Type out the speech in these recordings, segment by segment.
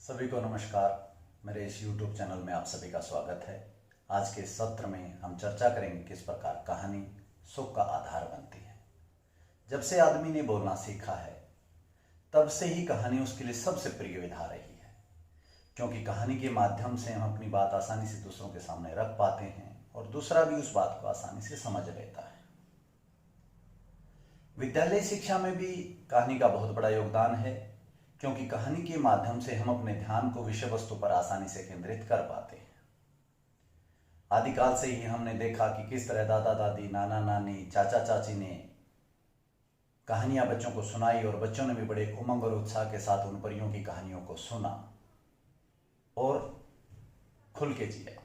सभी को नमस्कार। मेरे इस YouTube चैनल में आप सभी का स्वागत है। आज के सत्र में हम चर्चा करेंगे किस प्रकार कहानी सुख का आधार बनती है। जब से आदमी ने बोलना सीखा है तब से ही कहानी उसके लिए सबसे प्रिय विधा रही है, क्योंकि कहानी के माध्यम से हम अपनी बात आसानी से दूसरों के सामने रख पाते हैं और दूसरा भी उस बात को आसानी से समझ लेता है। विद्यालय शिक्षा में भी कहानी का बहुत बड़ा योगदान है, क्योंकि कहानी के माध्यम से हम अपने ध्यान को विषय वस्तु पर आसानी से केंद्रित कर पाते हैं। आदिकाल से ही हमने देखा कि किस तरह दादा दादी, नाना नानी, चाचा चाची ने कहानियां बच्चों को सुनाई और बच्चों ने भी बड़े उमंग और उत्साह के साथ उन परियों की कहानियों को सुना और खुल के जिया।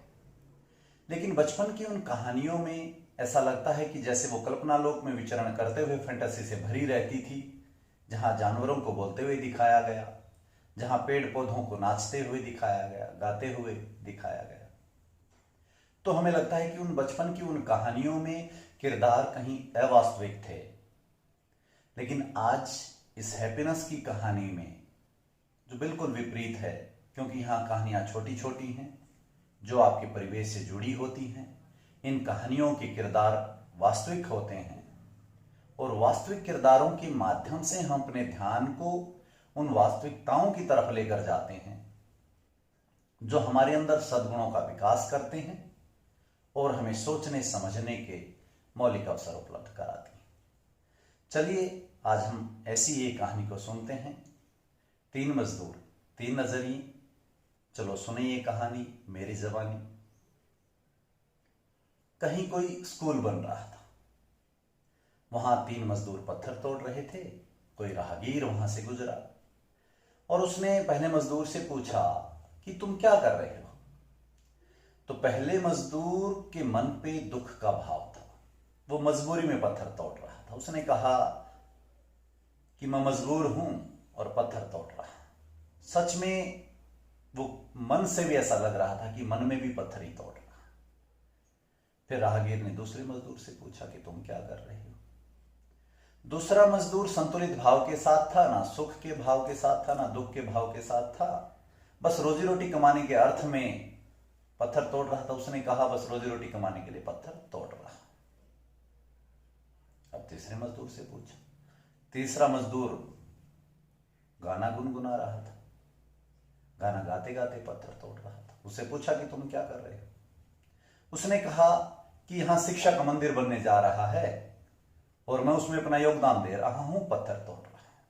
लेकिन बचपन की उन कहानियों में ऐसा लगता है कि जैसे वो कल्पना लोक में विचरण करते हुए फैंटेसी से भरी रहती थी, जहां जानवरों को बोलते हुए दिखाया गया, जहां पेड़ पौधों को नाचते हुए दिखाया गया, गाते हुए दिखाया गया। तो हमें लगता है कि उन बचपन की उन कहानियों में किरदार कहीं अवास्तविक थे। लेकिन आज इस हैप्पीनेस की कहानी में जो बिल्कुल विपरीत है, क्योंकि यहाँ कहानियां छोटी छोटी हैं जो आपके परिवेश से जुड़ी होती हैं। इन कहानियों के किरदार वास्तविक होते हैं और वास्तविक किरदारों के माध्यम से हम अपने ध्यान को उन वास्तविकताओं की तरफ लेकर जाते हैं जो हमारे अंदर सद्गुणों का विकास करते हैं और हमें सोचने समझने के मौलिक अवसर उपलब्ध कराती हैं। चलिए आज हम ऐसी एक कहानी को सुनते हैं, 3 मजदूर 3 नजरिए। चलो सुने ये कहानी मेरी ज़बानी। कहीं कोई स्कूल बन रहा था। वहां 3 मजदूर पत्थर तोड़ रहे थे। कोई राहगीर वहां से गुजरा और उसने पहले मजदूर से पूछा कि तुम क्या कर रहे हो। तो पहले मजदूर के मन पे दुख का भाव था। वो मजबूरी में पत्थर तोड़ रहा था। उसने कहा कि मैं मजबूर हूं और पत्थर तोड़ रहा। सच में वो मन से भी ऐसा लग रहा था कि मन में भी पत्थर ही तोड़ रहा। फिर राहगीर ने दूसरे मजदूर से पूछा कि तुम क्या कर रहे हो। दूसरा मजदूर संतुलित भाव के साथ था, ना सुख के भाव के साथ था, ना दुख के भाव के साथ था। बस रोजी रोटी कमाने के अर्थ में पत्थर तोड़ रहा था। उसने कहा बस रोजी रोटी कमाने के लिए पत्थर तोड़ रहा। अब तीसरे मजदूर से पूछा। तीसरा मजदूर गाना गुनगुना रहा था। गाना गाते गाते पत्थर तोड़ रहा था। उससे पूछा कि तुम क्या कर रहे हो। उसने कहा कि यहां शिक्षा का मंदिर बनने जा रहा है और मैं उसमें अपना योगदान दे रहा हूं, पत्थर तोड़ रहा है।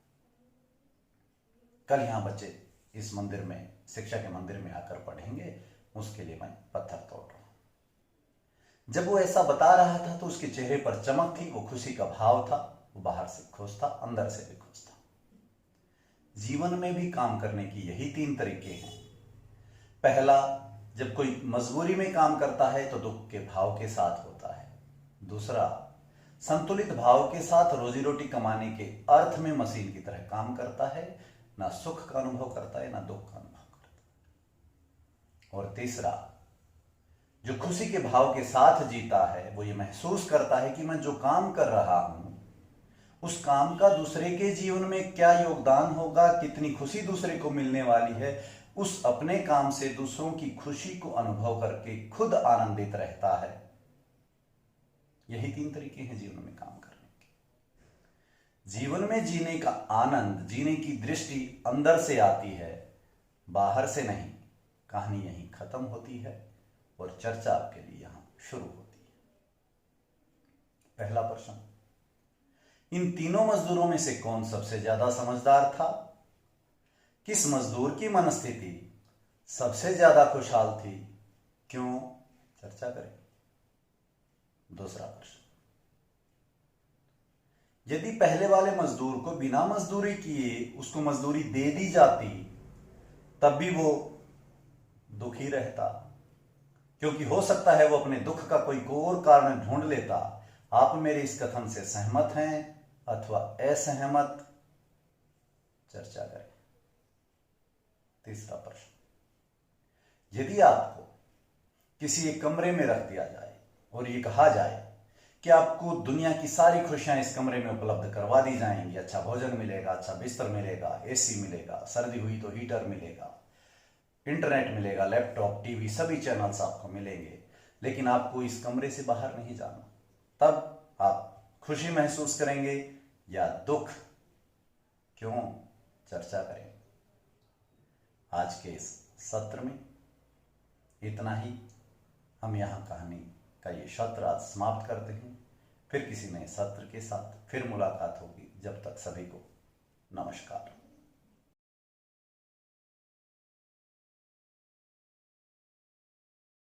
कल यहां बच्चे इस मंदिर में, शिक्षा के मंदिर में आकर पढ़ेंगे, उसके लिए मैं पत्थर तोड़ रहा हूं। जब वो ऐसा बता रहा था तो उसके चेहरे पर चमक थी, वो खुशी का भाव था। वो बाहर से खुश था, अंदर से भी खुश था। जीवन में भी काम करने की यही 3 तरीके हैं। पहला, जब कोई मजबूरी में काम करता है तो दुख के भाव के साथ होता है। दूसरा, संतुलित भाव के साथ रोजी रोटी कमाने के अर्थ में मशीन की तरह काम करता है, ना सुख का अनुभव करता है ना दुख का अनुभव करता है। और तीसरा, जो खुशी के भाव के साथ जीता है वो ये महसूस करता है कि मैं जो काम कर रहा हूं उस काम का दूसरे के जीवन में क्या योगदान होगा, कितनी खुशी दूसरे को मिलने वाली है। उस अपने काम से दूसरों की खुशी को अनुभव करके खुद आनंदित रहता है। यही 3 तरीके हैं जीवन में काम करने के। जीवन में जीने का आनंद, जीने की दृष्टि अंदर से आती है, बाहर से नहीं। कहानी यहीं खत्म होती है और चर्चा आपके लिए यहां शुरू होती है। पहला प्रश्न, इन तीनों मजदूरों में से कौन सबसे ज्यादा समझदार था? किस मजदूर की मनस्थिति सबसे ज्यादा खुशहाल थी? क्यों? चर्चा करें। दूसरा प्रश्न, यदि पहले वाले मजदूर को बिना मजदूरी किए उसको मजदूरी दे दी जाती तब भी वो दुखी रहता, क्योंकि हो सकता है वो अपने दुख का कोई और कारण ढूंढ लेता। आप मेरे इस कथन से सहमत हैं अथवा असहमत? चर्चा करें। तीसरा प्रश्न, यदि आपको किसी एक कमरे में रख दिया जाए और ये कहा जाए कि आपको दुनिया की सारी खुशियां इस कमरे में उपलब्ध करवा दी जाएंगी, अच्छा भोजन मिलेगा, अच्छा बिस्तर मिलेगा, एसी मिलेगा, सर्दी हुई तो हीटर मिलेगा, इंटरनेट मिलेगा, लैपटॉप, टीवी, सभी चैनल्स आपको मिलेंगे, लेकिन आपको इस कमरे से बाहर नहीं जाना। तब आप खुशी महसूस करेंगे या दुख, क्यों, चर्चा करें। आज के इस सत्र में इतना ही। हम यहाँ कहानी का ये सत्र आज समाप्त करते हैं। फिर किसी नए सत्र के साथ फिर मुलाकात होगी। जब तक सभी को नमस्कार।